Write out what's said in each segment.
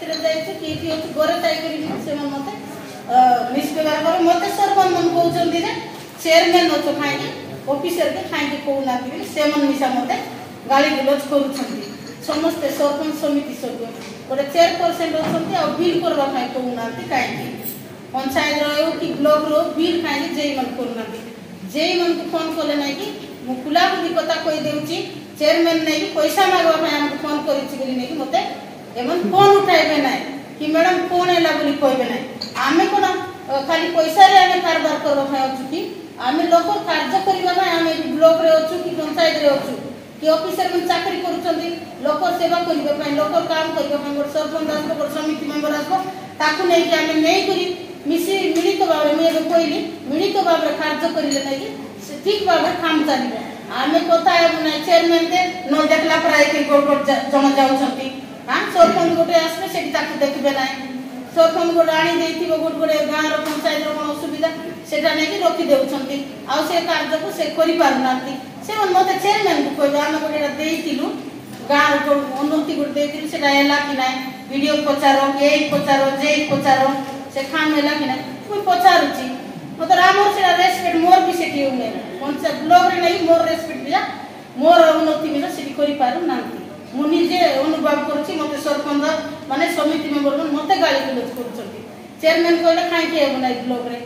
भितर जाइए कि गोरे थी से मत मिसव्यवहार कर मत सरपंच मन कहते चेयरमैन अच्छे खाई ऑफिसर के खाई कहना से मिशा मत गाड़ी गुलज कर समस्ते सरपंच समिति सभ्य गोटे चेयरपर्सन अच्छा बिल करने कहना कहीं पंचायत रो कि ब्लॉक रो बिल कहीं जेई मन करना जेई मन को फोन कले ना कि मु खुला खुली कथा कही देउची चेयरमैन नहीं पैसा मागवा हमको फोन करी मत एमन फोन उठाइबे ना कि मैडम कौन है बोली कहबे ना आमे कोन खाली पैसा रे आमे कारबार करबा अच्छु कि आमे लोक कार्य करबा आमे ब्लॉक रे अच्छु कि पंचायत रे अच्छु कि ऑफिसर में चाकरी करूछंती लोक सेवा करबा लोक काम करबा गोटे सरपंच आसो गोटे समिति मेंबर आसो ताकू नहीं कि आमे नहीं करी मिसी मिलित भाव में मुझे कहली मिलित भाव में कार्य करें ना कि ठीक भाव में काम चलो आम कथा ना चेयरमैन दे न देखला पर जन जाऊँगी हाँ सरपंच गोटे आसवे से देखते ना सरपंच गोटे आनी गोटे गोटे गाँव पंचायत कौन असुविधा से नहीं रखिदे से कार्य को से करना से मत चेयरमैन को कह आम गोटे गाँव उन्नति गोटे कि ना वीडियो पचार ए पचार जे पचार से काम है कि ना मुझे पचारुची मतलब आमर से रेस्पेक्ट मोर भी से पंचायत ब्लॉक रे नहीं मोर रेस्पेक्ट दिया मोर उन्नति मिला से करि पारु नांती मु निजे अनुभव करूची मते सरपंच माने समिति मेंबर मते गाली गुलज करूछंती चेयरमैन कहले खाई के हेबो नै ब्लॉक रे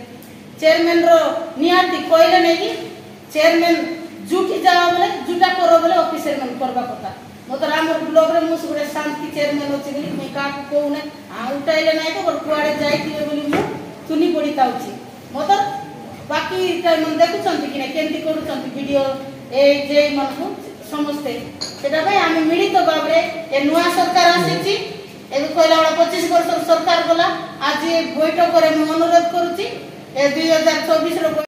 चेयरमैन रो नियाती कहले नै कि चेयरमैन जुटी जाओ बोले जुटा करो बोले ऑफिसर मन करबा कथा मतलब आमर ब्लॉक रे मुस गोटे शांति चेयरमैन अछि बोली मैं का कहू नै आ उठाइले नै तो कुआडे जाइथिबे बोली मु सुनी पड़ी ताउची मतलब बाकी मन देखुछंती कि नै केंती करूछंती वीडियो ए जे मन को समस्ते सेटा भाई आमे मिलित भाव रे ए नुआ सरकार आसीची ए कहला 25 वर्ष सरकार गला आज बैठक रे मु अनुरोध करूची ए 2024 रो